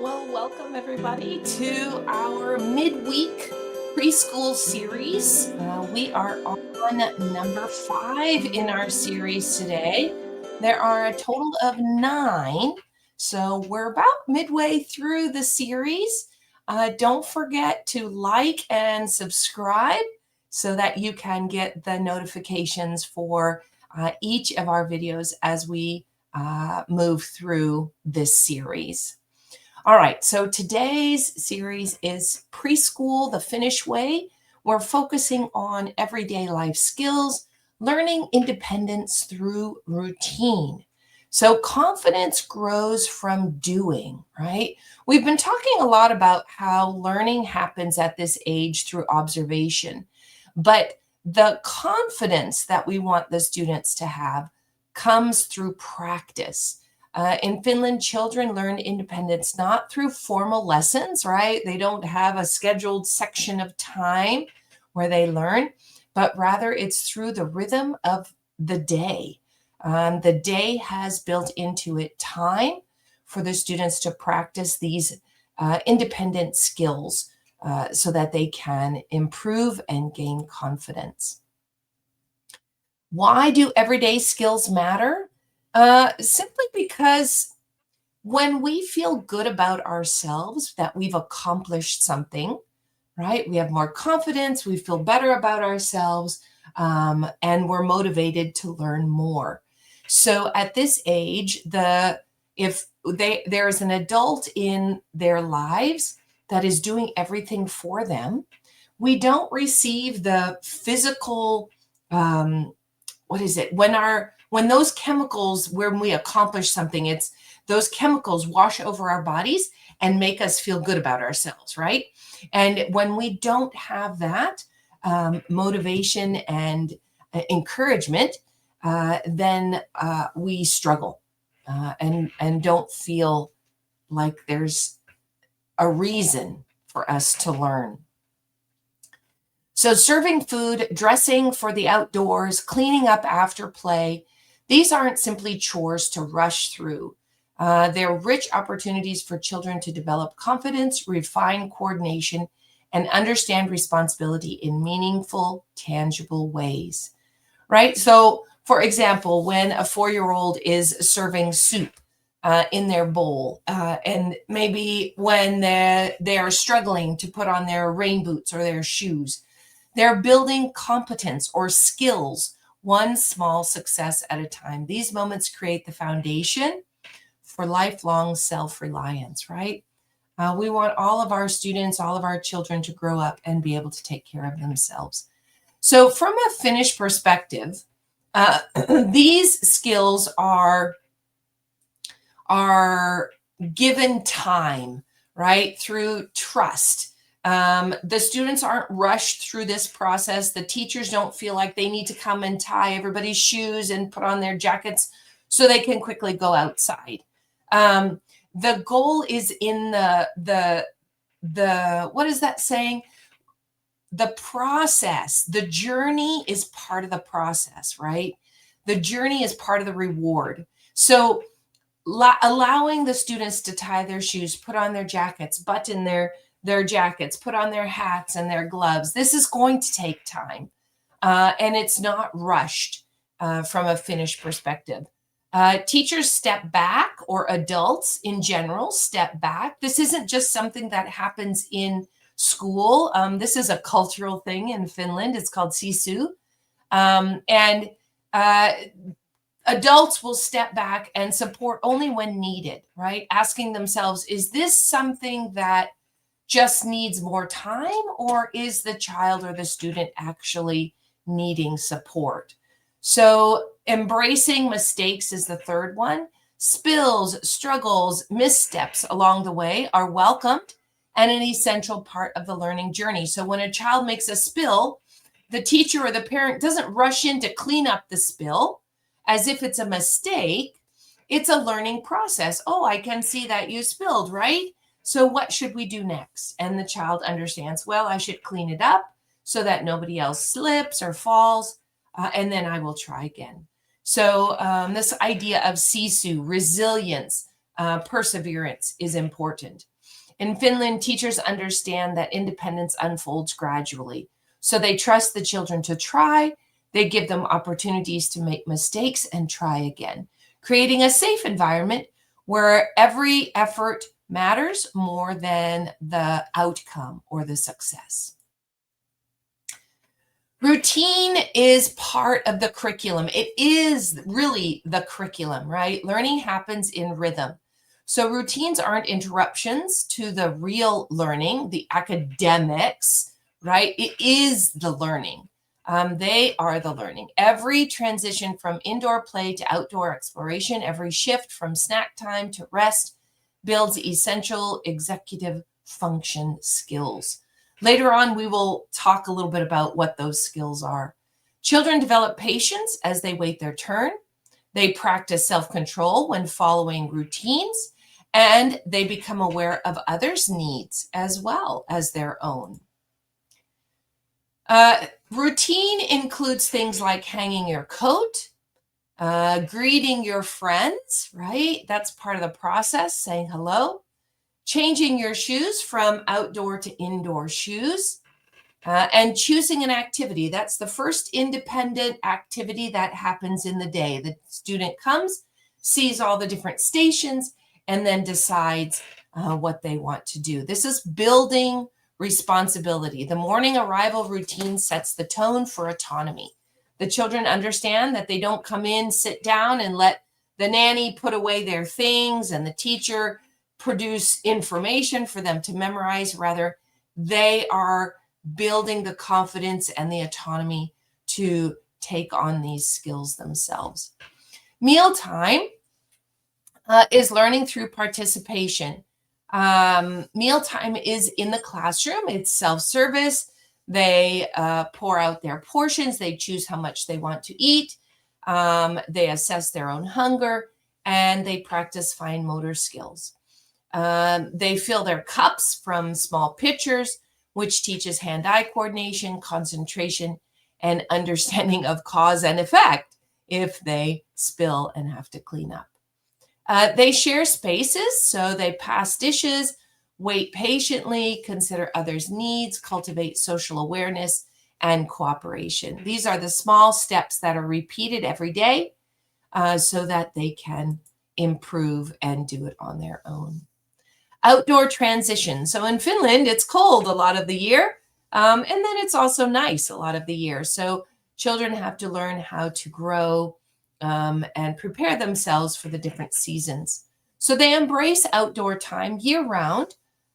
Well, welcome everybody to our midweek preschool series. We are on number 5 in our series today. There are a total of 9, so we're about midway through the series. Don't forget to like and subscribe so that you can get the notifications for each of our videos as we move through this series. All right, so today's series is Preschool the Finnish Way. We're focusing on everyday life skills, learning independence through routine. So confidence grows from doing, right? We've been talking a lot about how learning happens at this age through observation, but the confidence that we want the students to have comes through practice. In Finland, children learn independence not through formal lessons, right? They don't have a scheduled section of time where they learn, but rather it's through the rhythm of the day. The day has built into it time for the students to practice these independent skills so that they can improve and gain confidence. Why do everyday skills matter? Simply because when we feel good about ourselves, that we've accomplished something, right? We have more confidence, we feel better about ourselves, and we're motivated to learn more. So at this age, if there is an adult in their lives that is doing everything for them, we don't receive the physical what is it when those chemicals, when we accomplish something, it's those chemicals wash over our bodies and make us feel good about ourselves, right? And when we don't have that motivation and encouragement, then we struggle and don't feel like there's a reason for us to learn. So serving food, dressing for the outdoors, cleaning up after play, these aren't simply chores to rush through. They're rich opportunities for children to develop confidence, refine coordination, and understand responsibility in meaningful, tangible ways, right? So, for example, when a 4-year-old is serving soup in their bowl, and maybe when they are struggling to put on their rain boots or their shoes, they're building competence or skills, one small success at a time. These moments create the foundation for lifelong self-reliance, right? We want all of our students, all of our children to grow up and be able to take care of themselves. So from a Finnish perspective, these skills are given time, right? Through trust. The students aren't rushed through this process. The teachers don't feel like they need to come and tie everybody's shoes and put on their jackets so they can quickly go outside. The goal is in the what is that saying? The process, the journey is part of the process, right? The journey is part of the reward. So allowing the students to tie their shoes, put on their jackets, button their jackets, put on their hats and their gloves. This is going to take time, and it's not rushed from a Finnish perspective. Teachers step back, or adults in general step back. This isn't just something that happens in school. This is a cultural thing in Finland. It's called sisu. And adults will step back and support only when needed, right? Asking themselves, is this something that just needs more time, or is the child or the student actually needing support? So embracing mistakes is the third one. Spills, struggles, missteps along the way are welcomed and an essential part of the learning journey. So when a child makes a spill, the teacher or the parent doesn't rush in to clean up the spill as if it's a mistake. It's a learning process. Oh, I can see that you spilled, right? So what should we do next? And the child understands, well, I should clean it up so that nobody else slips or falls, and then I will try again. So this idea of sisu, resilience, perseverance is important. In Finland, teachers understand that independence unfolds gradually. So they trust the children to try. They give them opportunities to make mistakes and try again, creating a safe environment where every effort matters more than the outcome or the success. Routine is part of the curriculum. It is really the curriculum, right? Learning happens in rhythm. So routines aren't interruptions to the real learning, the academics, right? It is the learning. They are the learning. Every transition from indoor play to outdoor exploration, every shift from snack time to rest builds essential executive function skills. Later on, we will talk a little bit about what those skills are. Children develop patience as they wait their turn. They practice self-control when following routines, and they become aware of others' needs as well as their own. Routine includes things like hanging your coat, greeting your friends, right? That's part of the process, saying hello. Changing your shoes from outdoor to indoor shoes, and choosing an activity. That's the first independent activity that happens in the day. The student comes, sees all the different stations, and then decides what they want to do. This is building responsibility. The morning arrival routine sets the tone for autonomy. The children understand that they don't come in, sit down, and let the nanny put away their things and the teacher produce information for them to memorize. Rather, they are building the confidence and the autonomy to take on these skills themselves. Mealtime is learning through participation. Mealtime is in the classroom. It's self-service. They pour out their portions. They choose how much they want to eat. They assess their own hunger, and they practice fine motor skills. They fill their cups from small pitchers, which teaches hand-eye coordination, concentration, and understanding of cause and effect if they spill and have to clean up. They share spaces, so they pass dishes, wait patiently, consider others' needs, cultivate social awareness and cooperation. These are the small steps that are repeated every day so that they can improve and do it on their own. Outdoor transition. So in Finland, it's cold a lot of the year, and then it's also nice a lot of the year. So children have to learn how to grow and prepare themselves for the different seasons. So they embrace outdoor time year-round.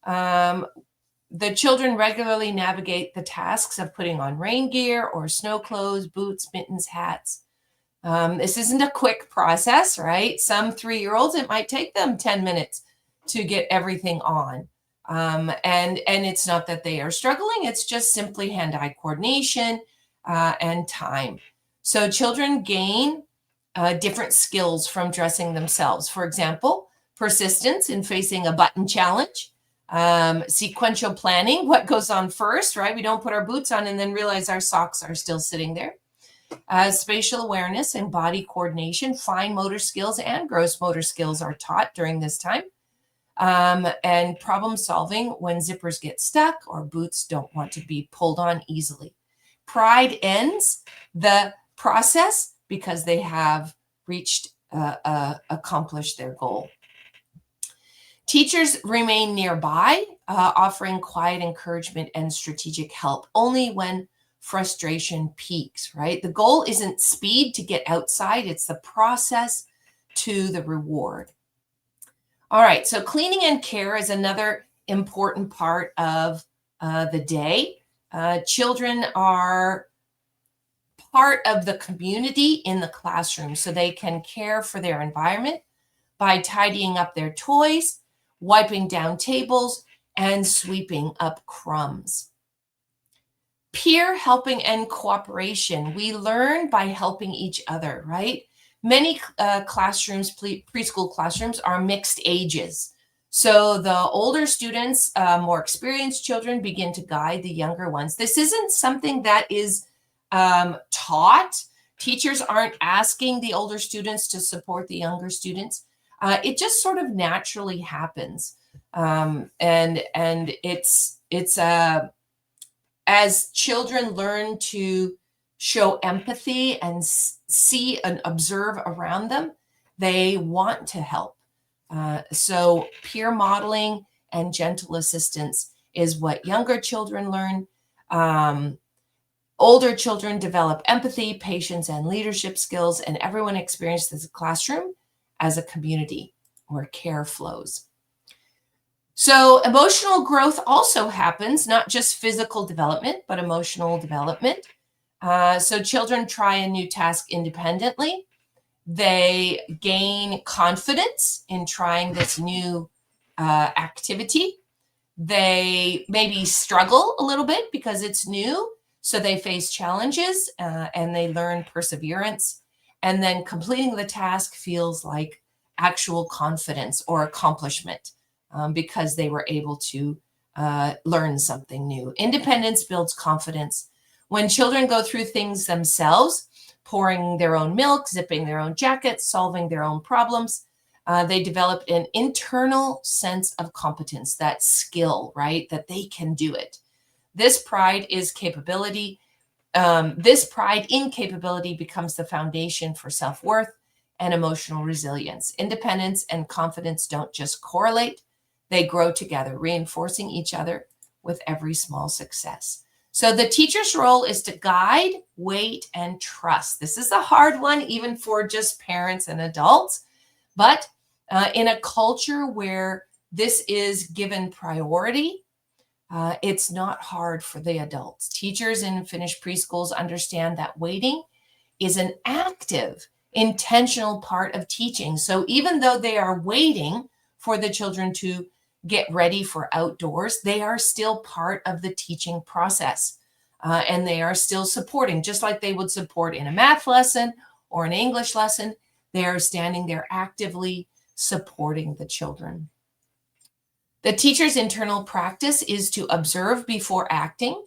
The children regularly navigate the tasks of putting on rain gear or snow clothes, boots, mittens, hats. This isn't a quick process, right? Some 3-year-olds, it might take them 10 minutes to get everything on. And it's not that they are struggling, it's just simply hand-eye coordination and time. So children gain different skills from dressing themselves. For example, persistence in facing a button challenge, sequential planning, what goes on first, right? We don't put our boots on and then realize our socks are still sitting there. Spatial awareness and body coordination, fine motor skills and gross motor skills are taught during this time. And problem solving when zippers get stuck or boots don't want to be pulled on easily. Pride ends the process because they have accomplished their goal. Teachers remain nearby, offering quiet encouragement and strategic help only when frustration peaks, right? The goal isn't speed to get outside, it's the process to the reward. All right, so cleaning and care is another important part of the day. Children are part of the community in the classroom, so they can care for their environment by tidying up their toys, wiping down tables, and sweeping up crumbs. Peer helping and cooperation. We learn by helping each other, right? Many classrooms, preschool classrooms, are mixed ages. So the older students, more experienced children, begin to guide the younger ones. This isn't something that is taught. Teachers aren't asking the older students to support the younger students. It just sort of naturally happens. And it's as children learn to show empathy and see and observe around them, they want to help. So peer modeling and gentle assistance is what younger children learn. Older children develop empathy, patience, and leadership skills, and everyone experiences the classroom as a community where care flows. So emotional growth also happens, not just physical development, but emotional development. So children try a new task independently. They gain confidence in trying this new activity. They maybe struggle a little bit because it's new. So they face challenges and they learn perseverance. And then completing the task feels like actual confidence or accomplishment because they were able to learn something new. Independence builds confidence. When children go through things themselves, pouring their own milk, zipping their own jackets, solving their own problems, they develop an internal sense of competence, that skill, right? That they can do it. This pride is capability. This pride in capability becomes the foundation for self-worth and emotional resilience. Independence and confidence don't just correlate, they grow together, reinforcing each other with every small success. So the teacher's role is to guide, wait, and trust. This is a hard one, even for just parents and adults. But in a culture where this is given priority, it's not hard for the adults. Teachers in Finnish preschools understand that waiting is an active, intentional part of teaching. So even though they are waiting for the children to get ready for outdoors, they are still part of the teaching process. And they are still supporting, just like they would support in a math lesson or an English lesson. They are standing there actively supporting the children. The teacher's internal practice is to observe before acting,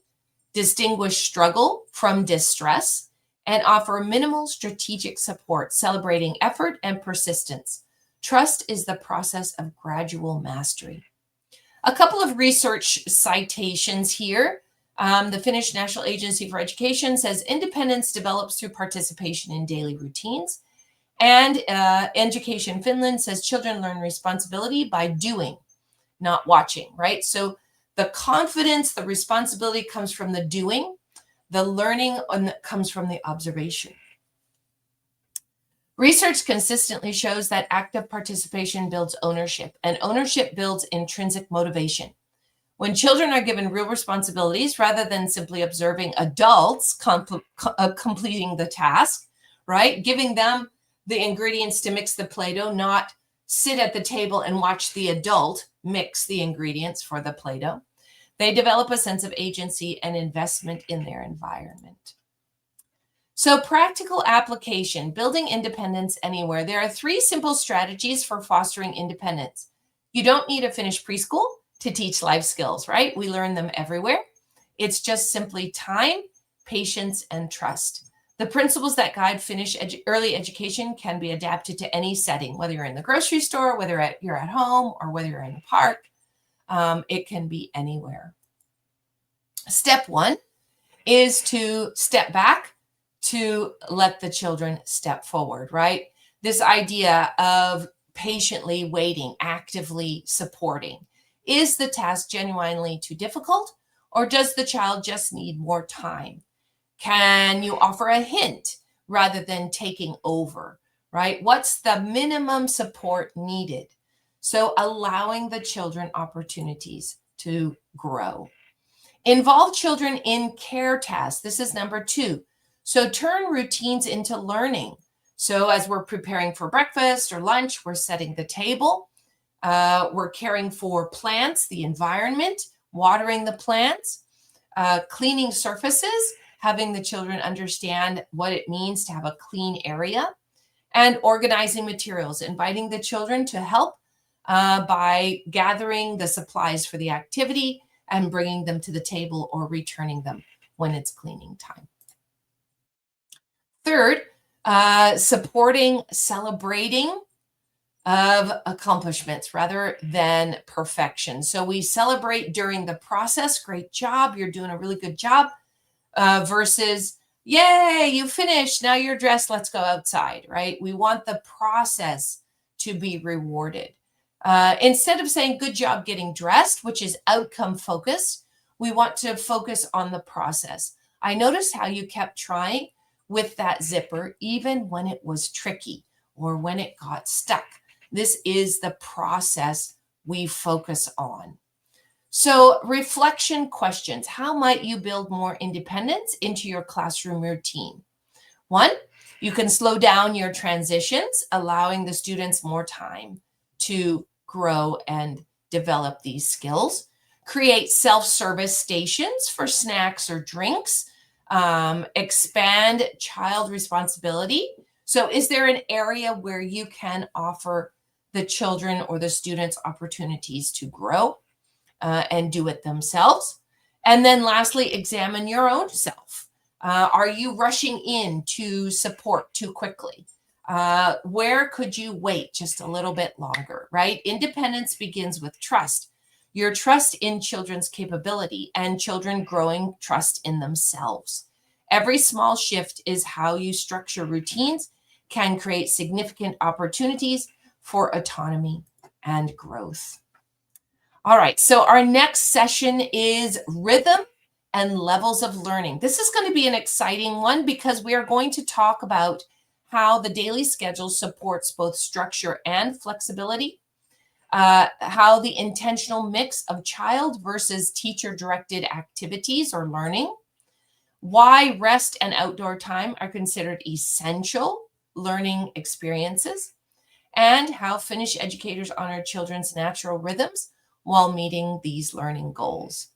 distinguish struggle from distress, and offer minimal strategic support, celebrating effort and persistence. Trust is the process of gradual mastery. A couple of research citations here. The Finnish National Agency for Education says independence develops through participation in daily routines. And Education Finland says children learn responsibility by doing, not watching, right? So the confidence, the responsibility comes from the doing. The learning comes from the observation. Research consistently shows that active participation builds ownership, and ownership builds intrinsic motivation. When children are given real responsibilities rather than simply observing adults completing the task, right? Giving them the ingredients to mix the Play-Doh, not sit at the table and watch the adult mix the ingredients for the Play-Doh. They develop a sense of agency and investment in their environment. So practical application, building independence anywhere. There are 3 simple strategies for fostering independence. You don't need a Finnish preschool to teach life skills, right? We learn them everywhere. It's just simply time, patience, and trust. The principles that guide Finnish early education can be adapted to any setting, whether you're in the grocery store, whether you're at home, or whether you're in the park. It can be anywhere. Step 1 is to step back to let the children step forward, right? This idea of patiently waiting, actively supporting. Is the task genuinely too difficult, or does the child just need more time? Can you offer a hint rather than taking over, right? What's the minimum support needed? So allowing the children opportunities to grow. Involve children in care tasks. This is number 2. So turn routines into learning. So as we're preparing for breakfast or lunch, we're setting the table. We're caring for plants, the environment, watering the plants, cleaning surfaces, having the children understand what it means to have a clean area, and organizing materials, inviting the children to help by gathering the supplies for the activity and bringing them to the table or returning them when it's cleaning time. Third, supporting, celebrating of accomplishments rather than perfection. So we celebrate during the process. Great job. You're doing a really good job. Versus, yay, you finished. Now you're dressed. Let's go outside, right? We want the process to be rewarded. Instead of saying, good job getting dressed, which is outcome focused, we want to focus on the process. I noticed how you kept trying with that zipper, even when it was tricky or when it got stuck. This is the process we focus on. So, reflection questions. How might you build more independence into your classroom routine? One, you can slow down your transitions, allowing the students more time to grow and develop these skills. Create self-service stations for snacks or drinks. Expand child responsibility. So is there an area where you can offer the children or the students opportunities to grow and do it themselves? And then lastly, examine your own self. Are you rushing in to support too quickly? Where could you wait just a little bit longer, right? Independence begins with trust. Your trust in children's capability and children growing trust in themselves. Every small shift is how you structure routines can create significant opportunities for autonomy and growth. All right, so our next session is rhythm and levels of learning. This is going to be an exciting one because we are going to talk about how the daily schedule supports both structure and flexibility, how the intentional mix of child versus teacher-directed activities or learning, why rest and outdoor time are considered essential learning experiences, and how Finnish educators honor children's natural rhythms while meeting these learning goals.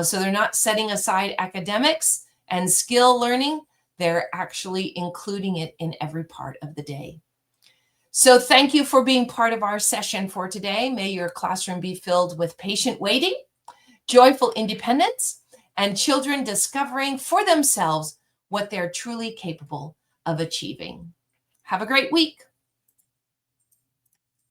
So they're not setting aside academics and skill learning, they're actually including it in every part of the day. So thank you for being part of our session for today. May your classroom be filled with patient waiting, joyful independence, and children discovering for themselves what they're truly capable of achieving. Have a great week.